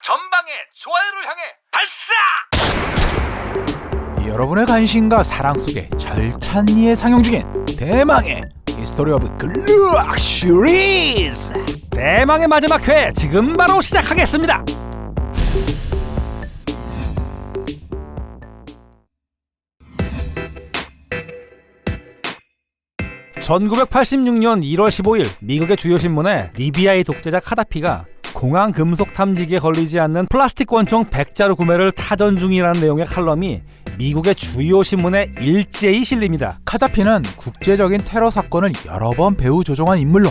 전방에 좋아요를 향해 발사! 여러분의 관심과 사랑 속에 절찬리에 상영 중인 대망의 히스토리 오브 글록 시리즈, 대망의 마지막 회 지금 바로 시작하겠습니다. (1986년 1월 15일) 미국의 주요 신문에 리비아의 독재자 카다피가 공항 금속 탐지기에 걸리지 않는 플라스틱 권총 100자루 구매를 타전 중이라는 내용의 칼럼이 미국의 주요 신문에 일제히 실립니다. 카다피는 국제적인 테러 사건을 여러 번 배후 조종한 인물로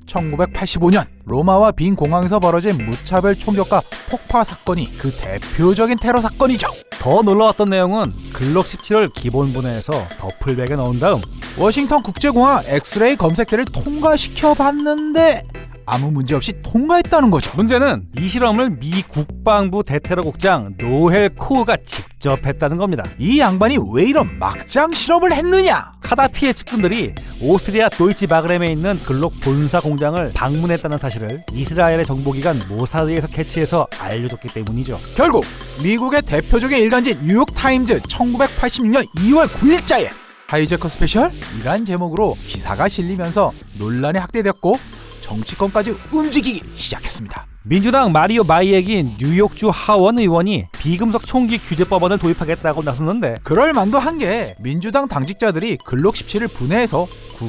1985년 로마와 빈 공항에서 벌어진 무차별 총격과 폭파 사건이 그 대표적인 테러 사건이죠. 더 놀라웠던 내용은 글록 17을 기본 분해해서 더플백에 넣은 다음 워싱턴 국제공항 엑스레이 검색대를 통과시켜 봤는데 아무 문제 없이 통과했다는 거죠. 문제는 이 실험을 미 국방부 대테러국장 노헬 코우가 직접 했다는 겁니다. 이 양반이 왜 이런 막장 실험을 했느냐? 카다피의 측근들이 오스트리아 도이치 바그렘에 있는 글록 본사 공장을 방문했다는 사실을 이스라엘의 정보기관 모사드에서 캐치해서 알려줬기 때문이죠. 결국 미국의 대표적인 일간지 뉴욕타임즈 1986년 2월 9일자에 하이제커 스페셜이란 제목으로 기사가 실리면서 논란이 확대되었고 정치권까지 움직이기 시작했습니다. 민주당 마리오 마이액인 뉴욕주 하원 의원이 비금속 총기 규제 법안을 도입하겠다고 나섰는데 그럴 만도 한 게 민주당 당직자들이 글록 17을 분해해서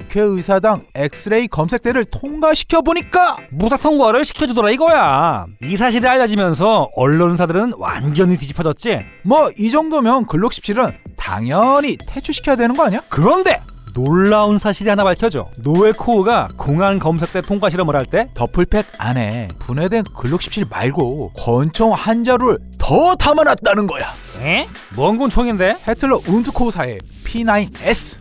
국회의사당 엑스레이 검색대를 통과시켜 보니까 무사 통과를 시켜주더라 이거야. 이 사실이 알려지면서 언론사들은 완전히 뒤집어졌지. 뭐 이 정도면 글록 17은 당연히 퇴출시켜야 되는 거 아니야? 그런데 놀라운 사실이 하나 밝혀져. 노엘 코우가 공항 검색대 통과 실험을 할 때 더플팩 안에 분해된 글록 17 말고 권총 한 자루를 더 담아놨다는 거야. 에? 뭔 권총인데? 헤틀러 운트코사의 P9S.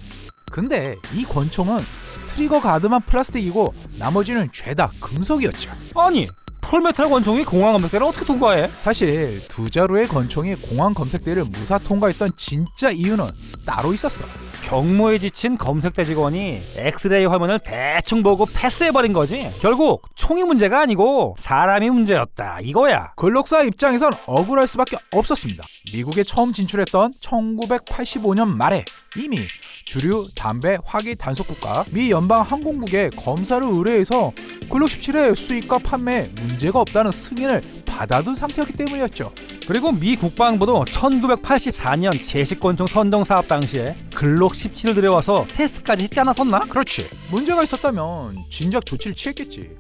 근데 이 권총은 트리거 가드만 플라스틱이고 나머지는 죄다 금속이었죠. 아니 풀메탈 권총이 공항 검색대를 어떻게 통과해? 사실 두 자루의 권총이 공항 검색대를 무사 통과했던 진짜 이유는 따로 있었어. 경무에 지친 검색대 직원이 엑스레이 화면을 대충 보고 패스해버린 거지. 결국 총이 문제가 아니고 사람이 문제였다 이거야. 글록사 입장에선 억울할 수밖에 없었습니다. 미국에 처음 진출했던 1985년 말에 이미 주류 담배 화기 단속 국가 미 연방 항공국에 검사를 의뢰해서 글록 17의 수입과 판매에 문제가 없다는 승인을 받아둔 상태였기 때문이었죠. 그리고 미 국방부도 1984년 제식권총 선정 사업 당시에 글록 17을 들여와서 테스트까지 했지 않았었나? 그렇지. 문제가 있었다면 진작 조치를 취했겠지.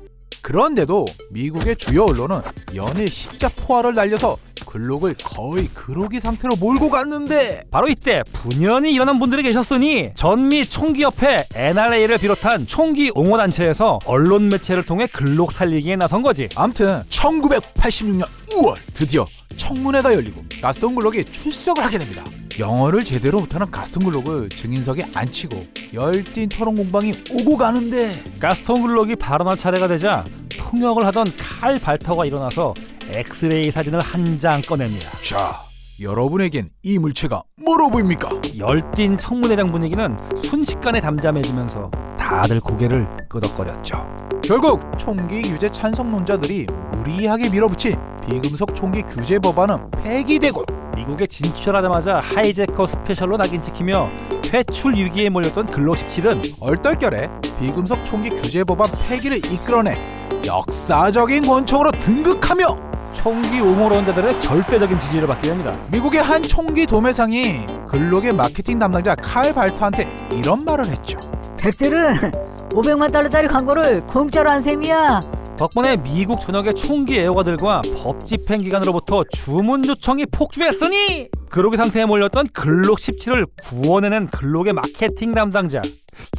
그런데도 미국의 주요 언론은 연일 십자 포화를 날려서 글록을 거의 그로기 상태로 몰고 갔는데 바로 이때 분연히 일어난 분들이 계셨으니 전미 총기협회 NRA를 비롯한 총기 옹호단체에서 언론 매체를 통해 글록 살리기에 나선 거지. 암튼 1986년 5월 드디어 청문회가 열리고 가스턴 글록이 출석을 하게 됩니다. 영어를 제대로 못하는 가스턴 글록을 증인석에 앉히고 열띤 토론 공방이 오고 가는데 가스턴 글록이 발언할 차례가 되자 통역을 하던 칼 발터가 일어나서 엑스레이 사진을 한 장 꺼냅니다. 자, 여러분에겐 이 물체가 뭐로 보입니까? 열띤 청문회장 분위기는 순식간에 담담해지면서 다들 고개를 끄덕거렸죠. 결국 총기 규제 찬성론자들이 무리하게 밀어붙인 비금속 총기 규제 법안은 폐기되고 미국에 진출하자마자 하이제커 스페셜로 낙인 찍히며 퇴출 위기에 몰렸던 글록 17은 얼떨결에 비금속 총기 규제 법안 폐기를 이끌어내 역사적인 권총으로 등극하며 총기 옹호론자들의 절대적인 지지를 받게 됩니다. 미국의 한 총기 도매상이 글록의 마케팅 담당자 칼 발터한테 이런 말을 했죠. 덱들은 500만 달러짜리 광고를 공짜로 한 셈이야. 덕분에 미국 전역의 총기 애호가들과 법 집행 기관으로부터 주문 요청이 폭주했으니 그로기 상태에 몰렸던 글록 17을 구원해낸 글록의 마케팅 담당자.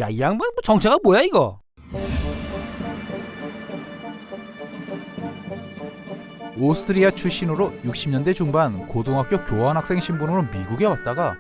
야, 이 양반 정체가 뭐야 이거? 오스트리아 출신으로 60년대 중반 고등학교 교환학생 신분으로 미국에 왔다가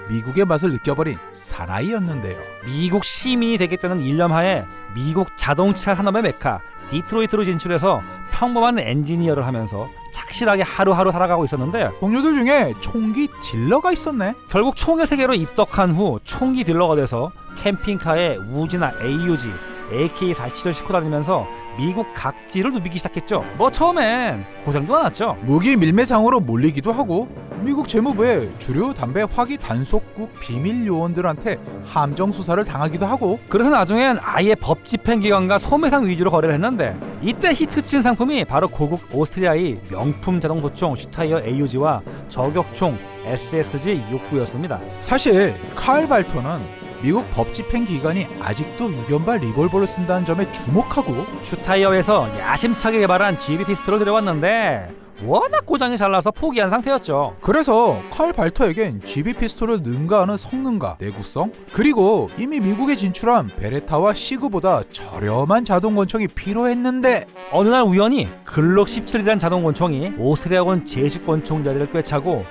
미국의 맛을 느껴버린 사나이였는데요. 미국 시민이 되겠다는 일념하에 미국 자동차 산업의 메카 디트로이트로 진출해서 평범한 엔지니어를 하면서 착실하게 하루하루 살아가고 있었는데 동료들 중에 총기 딜러가 있었네. 결국 총의 세계로 입덕한 후 총기 딜러가 돼서 캠핑카에 우지나 AUG, AK-47을 싣고 다니면서 미국 각지를 누비기 시작했죠. 뭐 처음엔 고생도 많았죠. 무기 밀매상으로 몰리기도 하고 미국 재무부의 주류 담배 화기 단속국 비밀 요원들한테 함정 수사를 당하기도 하고 그래서 나중엔 아예 법 집행기관과 소매상 위주로 거래를 했는데 이때 히트친 상품이 바로 고국 오스트리아의 명품 자동소총 슈타이어 AUG와 저격총 SSG-69였습니다. 사실 칼 발터는 미국 법 집행 기관이 아직도 유견발 리볼버를 쓴다는 점에 주목하고 슈타이어에서 야심차게 개발한 GB 피스톨을 들여왔는데 워낙 고장이 잘 나서 포기한 상태였죠. 그래서 칼 발터에겐 GB 피스톨을 능가하는 성능과 내구성 그리고 이미 미국에 진출한 베레타와 시그보다 저렴한 자동권총이 필요했는데 어느 날 우연히 글록 17이라는 자동권총이 오스트리아군 제식권총 자리를 꿰차고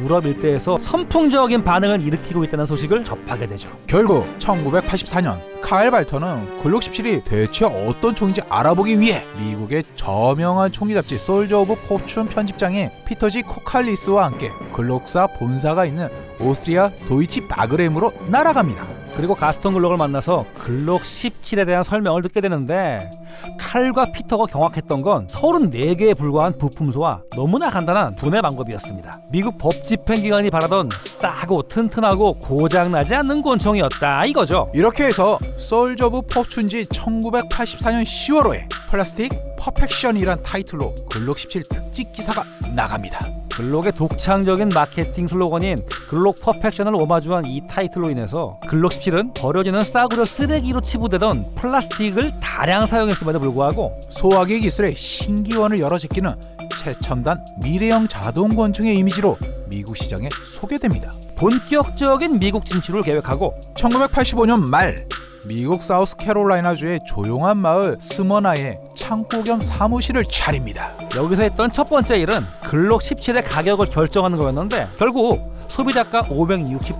유럽 일대에서 선풍적인 반응을 일으키고 있다는 소식을 접하게 되죠. 결국 1984년 칼 발터는 글록 17이 대체 어떤 총인지 알아보기 위해 미국의 저명한 총기 잡지 솔저 오브 포춘 편집장인 피터 G 코칼리스와 함께 글록사 본사가 있는 오스트리아 도이치 바그렘으로 날아갑니다. 그리고 가스턴 글록을 만나서 글록 17에 대한 설명을 듣게 되는데 칼과 피터가 경악했던 건 34개에 불과한 부품소와 너무나 간단한 분해 방법이었습니다. 미국 법 집행기관이 바라던 싸고 튼튼하고 고장나지 않는 권총이었다 이거죠. 이렇게 해서 솔저 오브 포춘지 1984년 10월호에 플라스틱 퍼펙션이란 타이틀로 글록 17 특집 기사가 나갑니다. 글록의 독창적인 마케팅 슬로건인 글록 퍼펙션을 오마주한 이 타이틀로 인해서 글록 17은 버려지는 싸구려 쓰레기로 치부되던 플라스틱을 다량 사용했음에도 불구하고 소화기 기술의 신기원을 열어제끼는 최첨단 미래형 자동권총의 이미지로 미국 시장에 소개됩니다. 본격적인 미국 진출을 계획하고 1985년 말 미국 사우스캐롤라이나주의 조용한 마을 스머나에 창고 겸 사무실을 차립니다. 여기서 했던 첫 번째 일은 글록 17의 가격을 결정하는 거였는데 결국 소비자가 $560,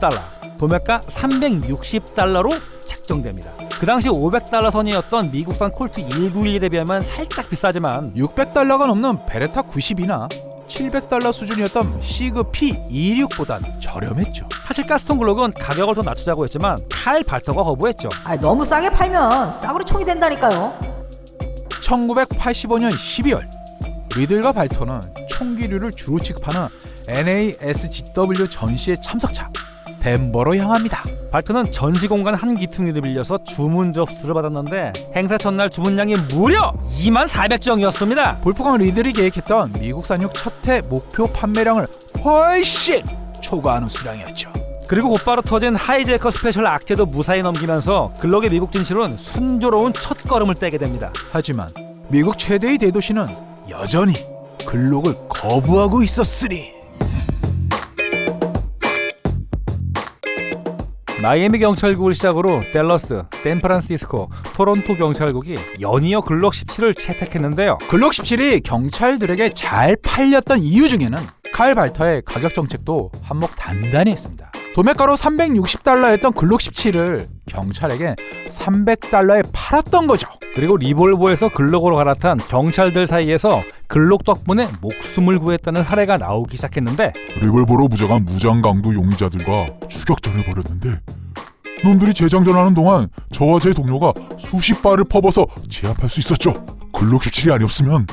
도매가 $360로 책정됩니다. 그 당시 $500 선이었던 미국산 콜트 1911에 비하면 살짝 비싸지만 $600가 넘는 베레타 90이나 $700 수준이었던 시그 P26보단 저렴했죠. 사실 가스턴 글록은 가격을 더 낮추자고 했지만 칼 발터가 거부했죠. 너무 싸게 팔면 싸구려 총이 된다니까요. 1985년 12월 리들과 발터는 총기류를 주로 취급하는 NASGW 전시회 참석차 덴버로 향합니다. 발터는 전시공간 한 기퉁이를 빌려서 주문 접수를 받았는데 행사 첫날 주문량이 무려 2400정이었습니다. 볼프강 리들이 계획했던 미국산육 첫해 목표 판매량을 훨씬 초과하는 수량이었죠. 그리고 곧바로 터진 하이제커 스페셜 악재도 무사히 넘기면서 글록의 미국 진출은 순조로운 첫 걸음을 떼게 됩니다. 하지만 미국 최대의 대도시는 여전히 글록을 거부하고 있었으니 마이애미 경찰국을 시작으로 댈러스, 샌프란시스코, 토론토 경찰국이 연이어 글록 17을 채택했는데요. 글록 17이 경찰들에게 잘 팔렸던 이유 중에는 칼 발터의 가격 정책도 한몫 단단히 했습니다. 도매가로 $360였던 글록 17을 경찰에게 $300에 팔았던 거죠. 그리고 리볼버에서 글록으로 갈아탄 경찰들 사이에서 글록 덕분에 목숨을 구했다는 사례가 나오기 시작했는데 리볼버로 무장한 무장강도 용의자들과 추격전을 벌였는데 놈들이 재장전하는 동안 저와 제 동료가 수십 발을 퍼버서 제압할 수 있었죠. 글록 17이 아니었으면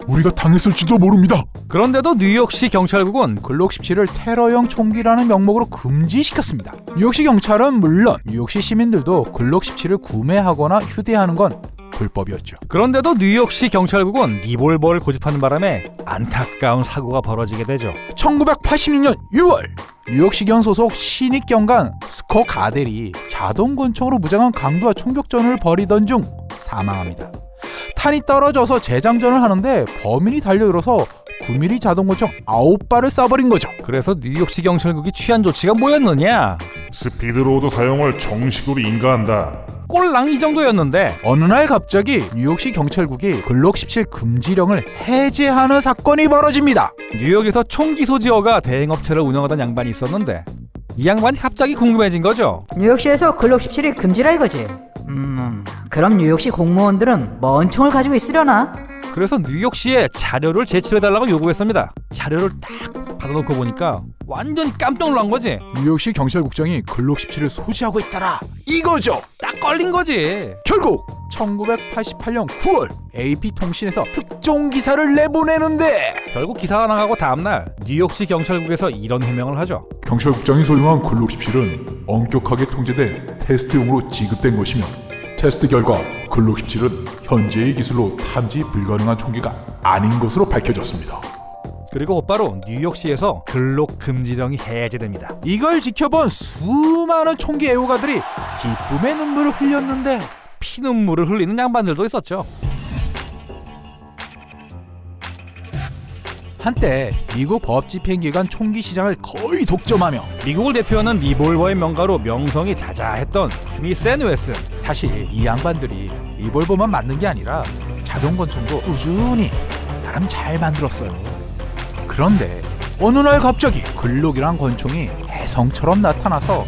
우리가 당했을지도 모릅니다. 그런데도 뉴욕시 경찰국은 글록 17을 테러형 총기라는 명목으로 금지시켰습니다. 뉴욕시 경찰은 물론 뉴욕시 시민들도 글록 17을 구매하거나 휴대하는 건 불법이었죠. 그런데도 뉴욕시 경찰국은 리볼버를 고집하는 바람에 안타까운 사고가 벌어지게 되죠. 1986년 6월 뉴욕시경 소속 신입경관 스코 가델이 자동권총으로 무장한 강도와 총격전을 벌이던 중 사망합니다. 탄이 떨어져서 재장전을 하는데 범인이 달려들어서 9mm 자동권총 9발을 쏴버린 거죠. 그래서 뉴욕시 경찰국이 취한 조치가 뭐였느냐? 스피드로드 사용을 정식으로 인가한다. 꼴랑 이 정도였는데 어느 날 갑자기 뉴욕시 경찰국이 글록 17 금지령을 해제하는 사건이 벌어집니다. 뉴욕에서 총기 소지어가 대행업체를 운영하던 양반이 있었는데 이 양반이 갑자기 궁금해진 거죠. 뉴욕시에서 글록 17이 금지라 이거지. 그럼 뉴욕시 공무원들은 뭔 총을 가지고 있으려나? 그래서 뉴욕시에 자료를 제출해달라고 요구했습니다. 자료를 딱 받아놓고 보니까 완전히 깜짝 놀란 거지. 뉴욕시 경찰국장이 글록 17을 소지하고 있더라 이거죠. 딱 걸린 거지. 결국 1988년 9월 AP통신에서 특종 기사를 내보내는데 결국 기사가 나가고 다음날 뉴욕시 경찰국에서 이런 해명을 하죠. 경찰국장이 소유한 글록 17은 엄격하게 통제된 테스트용으로 지급된 것이며 테스트 결과 글록 17은 현재의 기술로 탐지 불가능한 총기가 아닌 것으로 밝혀졌습니다. 그리고 곧바로 뉴욕시에서 글록 금지령이 해제됩니다. 이걸 지켜본 수많은 총기 애호가들이 기쁨의 눈물을 흘렸는데 피눈물을 흘리는 양반들도 있었죠. 한때 미국 법집행기관 총기 시장을 거의 독점하며 미국을 대표하는 리볼버의 명가로 명성이 자자했던 스미스 앤 웨슨. 사실 이 양반들이 리볼버만 만든 게 아니라 자동권총도 꾸준히 나름 잘 만들었어요. 그런데 어느 날 갑자기 글록이란 권총이 혜성처럼 나타나서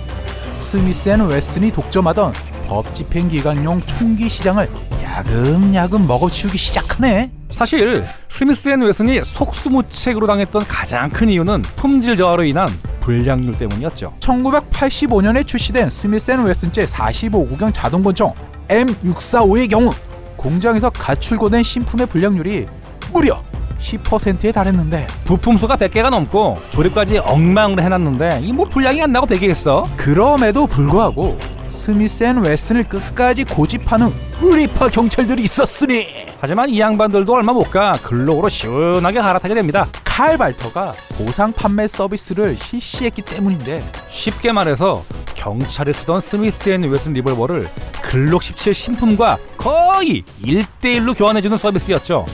스미스 앤 웨슨이 독점하던 법집행기관용 총기 시장을 야금야금 먹어치우기 시작하네. 사실 스미스 앤 웨슨이 속수무책으로 당했던 가장 큰 이유는 품질 저하로 인한 불량률 때문이었죠. 1985년에 출시된 스미스 앤 웨슨 제 45구경 자동권총 M645의 경우 공장에서 가출고된 신품의 불량률이 무려 10%에 달했는데 부품수가 100개가 넘고 조립까지 엉망으로 해놨는데 이 뭐 불량이 안 나고 되겠어? 그럼에도 불구하고 스미스 앤 웨슨을 끝까지 고집하는 의리파 경찰들이 있었으니 하지만 이 양반들도 얼마 못 가 글록으로 시원하게 갈아타게 됩니다. 칼발터가 보상 판매 서비스를 실시했기 때문인데 쉽게 말해서 경찰이 쓰던 스미스 앤 웨슨 리볼버를 글록 17 신품과 거의 1대1로 교환해주는 서비스였죠.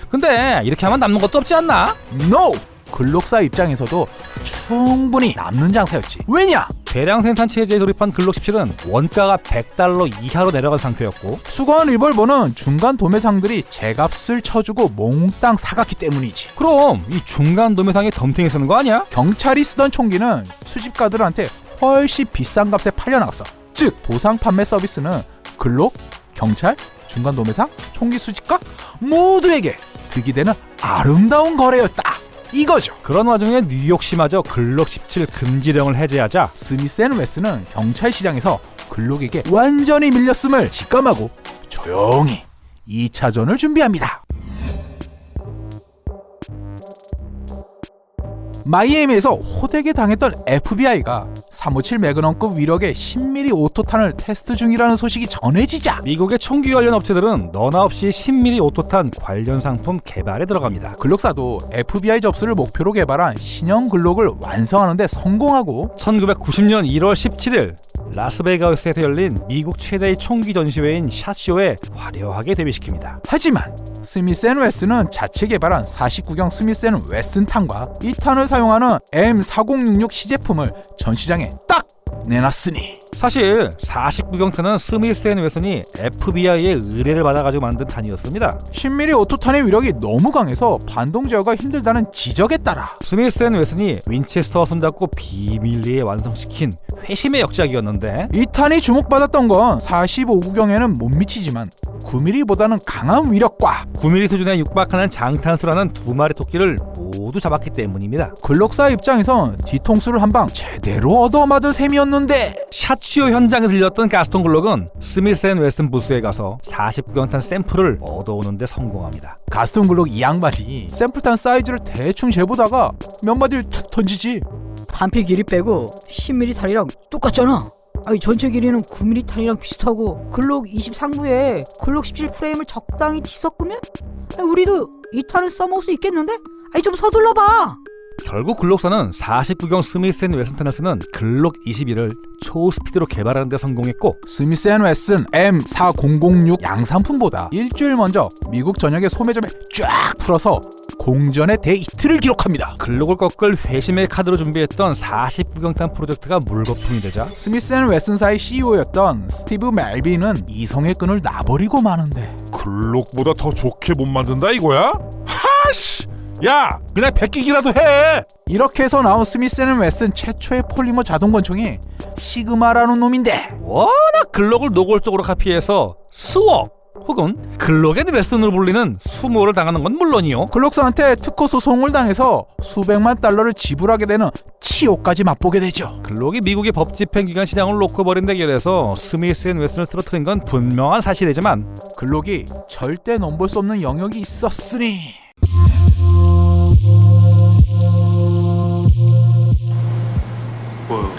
근데 이렇게 하면 남는 것도 없지 않나? NO! 글록사 입장에서도 충분히 남는 장사였지. 왜냐? 대량 생산 체제에 돌입한 글록 17은 원가가 $100 이하로 내려간 상태였고 수거한 리볼버는 중간 도매상들이 제값을 쳐주고 몽땅 사갔기 때문이지. 그럼 이 중간 도매상이 덤탱이 쓰는 거 아니야? 경찰이 쓰던 총기는 수집가들한테 훨씬 비싼 값에 팔려나갔어. 즉 보상 판매 서비스는 글록, 경찰, 중간 도매상, 총기 수집가 모두에게 득이 되는 아름다운 거래였다. 이거죠. 그런 와중에 뉴욕시마저 글록 17 금지령을 해제하자 스미스 앤 웨슨은 경찰 시장에서 글록에게 완전히 밀렸음을 직감하고 조용히 2차전을 준비합니다. 마이애미에서 호되게 당했던 FBI가 357 매그넘급 위력의 10mm 오토탄을 테스트 중이라는 소식이 전해지자 미국의 총기 관련 업체들은 너나 없이 10mm 오토탄 관련 상품 개발에 들어갑니다. 글록사도 FBI 접수를 목표로 개발한 신형 글록을 완성하는 데 성공하고 1990년 1월 17일 라스베가스에서 열린 미국 최대의 총기 전시회인 샷쇼에 화려하게 데뷔시킵니다. 하지만 스미스 앤 웨슨은 자체 개발한 49경 스미스 앤 웨슨 탄과 2탄을 사용하는 M4066 시제품을 전시장에 딱 내놨으니 사실 49경탄은 스미스 앤 웨슨이 FBI의 의뢰를 받아가지고 만든 탄이었습니다. 10mm 오토탄의 위력이 너무 강해서 반동 제어가 힘들다는 지적에 따라 스미스 앤 웨슨이 윈체스터와 손잡고 비밀리에 완성시킨 회심의 역작이었는데 이 탄이 주목받았던 건 45구경에는 못 미치지만 9mm보다는 강한 위력과 9mm 수준에 육박하는 장탄수라는 두 마리 토끼를 모두 잡았기 때문입니다. 글록사 입장에선 뒤통수를 한 방 제대로 얻어맞은 셈이었는데 샷쇼 현장에 들렸던 가스톤 글록은 스미스 앤 웨슨 부스에 가서 49경탄 샘플을 얻어오는 데 성공합니다. 가스톤 글록 이 양반이 샘플탄 사이즈를 대충 재보다가 몇 마디를 툭 던지지. 탄피 길이 빼고 10mm 탄이랑 똑같잖아. 아니 전체 길이는 9mm 탄이랑 비슷하고 글록 23구에 글록 17 프레임을 적당히 뒤섞으면 우리도 이 탄을 써먹을 수 있겠는데? 아니 좀 서둘러봐. 결국 글록사는 49경 스미스 앤 웨슨 탄을 쓰는 글록 21을 초스피드로 개발하는 데 성공했고 스미스 앤 웨슨 M4006 양산품보다 일주일 먼저 미국 전역의 소매점에 쫙 풀어서 공전의 대히트를 기록합니다. 글록을 꺾을 회심의 카드로 준비했던 49경탄 프로젝트가 물거품이 되자 스미스 앤 웨슨사의 CEO였던 스티브 멜빈은 이성의 끈을 놔버리고 마는데 글록보다 더 좋게 못 만든다 이거야? 하씨! 야! 그냥 베끼기라도 해! 이렇게 해서 나온 스미스 앤 웨슨 최초의 폴리머 자동권총이 시그마라는 놈인데 워낙 글록을 노골적으로 카피해서 스웍 혹은 글록앤 웨스턴으로 불리는 수모를 당하는 건 물론이요. 글록스한테 특허 소송을 당해서 수백만 달러를 지불하게 되는 치욕까지 맛보게 되죠. 글록이 미국의 법 집행 기관 시장을 놓고 벌인 대결에서 스미스 앤 웨스턴을 쓰러뜨린 건 분명한 사실이지만 글록이 절대 넘볼 수 없는 영역이 있었으니 Whoa,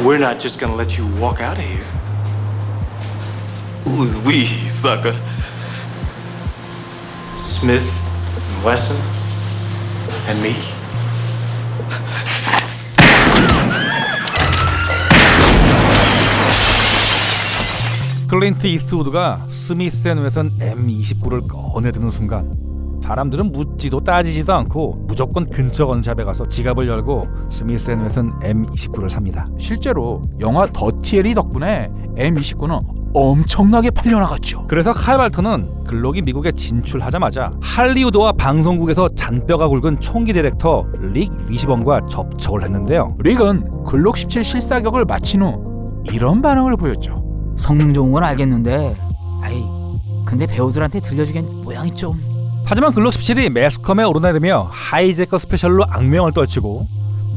we're not just gonna let you walk out of here. Who's we, sucker? Smith and Wesson and me. 클린트 이스트우드가 스미스 앤 웨선 M29를 꺼내드는 순간 사람들은 묻지도 따지지도 않고 무조건 근처 건샵에 가서 지갑을 열고 스미스 앤 웨선 M29를 삽니다. 실제로 영화 더티엘이 덕분에 M29는 엄청나게 팔려나갔죠. 그래서 칼 발터는 글록이 미국에 진출하자마자 할리우드와 방송국에서 잔뼈가 굵은 총기 디렉터 릭 위시번과 접촉을 했는데요. 릭은 글록 17 실사격을 마친 후 이런 반응을 보였죠. 성능 좋은 건 알겠는데 아이 근데 배우들한테 들려주기엔 모양이 좀. 하지만 글록 17이 매스컴에 오르내리며 하이제커 스페셜로 악명을 떨치고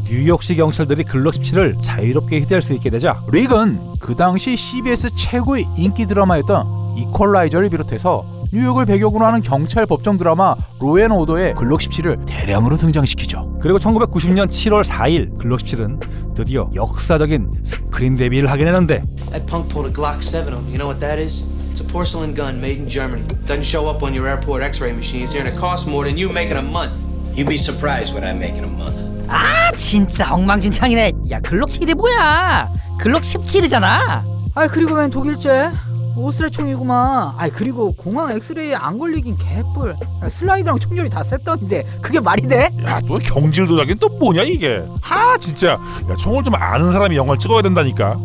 뉴욕시 경찰들이 글록 17을 자유롭게 휴대할 수 있게 되자 릭은 그 당시 CBS 최고의 인기 드라마였던 이퀄라이저를 비롯해서 뉴욕을 배경으로 하는 경찰 법정 드라마 로앤오더에 글록 17을 대량으로 등장시키죠. 그리고 1990년 7월 4일 글록 17은 드디어 역사적인 스크린 데뷔를 하게 되는데 That punk pulled a Glock 7 on me. You know what that is? It's a porcelain gun made in Germany. Doesn't show up on your airport x-ray machines here and it costs more than you make in a month. You'd be surprised what I make in a month. 아 진짜 엉망진창이네. 야 글록 7이 뭐야? 글록 17이잖아. 아 그리고 웬 독일제? 오스레 총이구만. 아 그리고 공항 엑스레이에 안 걸리긴 개뿔. 슬라이드랑 총열이 다 셌던데 그게 말이 돼? 야, 또 경질 도자기는 또 뭐냐 이게? 하, 진짜. 야, 총을 좀 아는 사람이 영화를 찍어야 된다니까.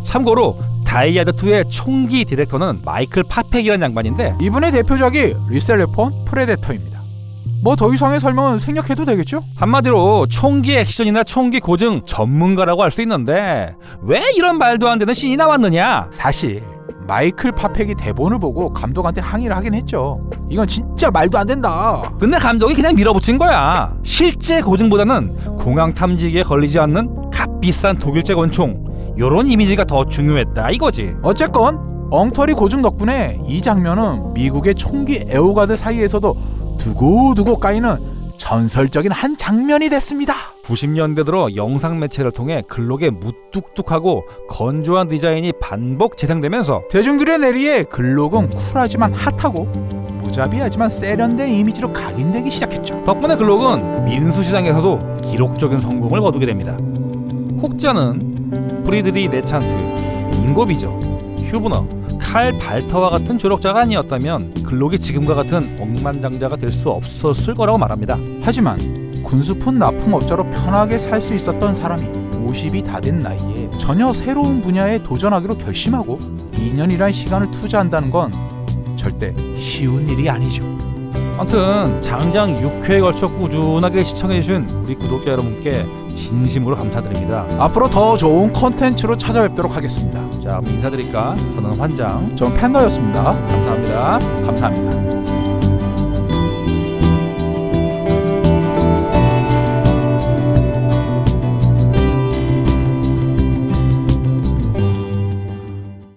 참고로 다이아드2의 총기 디렉터는 마이클 파펙이라는 양반인데 이분의 대표작이 리셀레폰 프레데터입니다. 뭐 더 이상의 설명은 생략해도 되겠죠? 한마디로 총기 액션이나 총기 고증 전문가라고 할 수 있는데 왜 이런 말도 안 되는 씬이 나왔느냐? 사실 마이클 파펙이 대본을 보고 감독한테 항의를 하긴 했죠. 이건 진짜 말도 안 된다. 근데 감독이 그냥 밀어붙인 거야. 실제 고증보다는 공항 탐지기에 걸리지 않는 값비싼 독일제 권총 요런 이미지가 더 중요했다 이거지. 어쨌건 엉터리 고증 덕분에 이 장면은 미국의 총기 애호가들 사이에서도 두고두고 까이는 전설적인 한 장면이 됐습니다. 90년대 들어 영상 매체를 통해 글록의 무뚝뚝하고 건조한 디자인이 반복 재생되면서 대중들의 내리에 글록은 쿨하지만 핫하고 무자비하지만 세련된 이미지로 각인되기 시작했죠. 덕분에 글록은 민수시장에서도 기록적인 성공을 거두게 됩니다. 혹자는 프리드리 네찬트, 잉고비저, 휴브너, 칼 발터와 같은 조력자가 아니었다면 글록이 지금과 같은 억만장자가 될 수 없었을 거라고 말합니다. 하지만 군수품 납품업자로 편하게 살 수 있었던 사람이 50이 다 된 나이에 전혀 새로운 분야에 도전하기로 결심하고 2년이란 시간을 투자한다는 건 절대 쉬운 일이 아니죠. 아무튼 장장 6회에 걸쳐 꾸준하게 시청해주신 우리 구독자 여러분께 진심으로 감사드립니다. 앞으로 더 좋은 컨텐츠로 찾아뵙도록 하겠습니다. 자, 인사드릴까? 저는 환장. 전 팬더였습니다. 감사합니다. 감사합니다.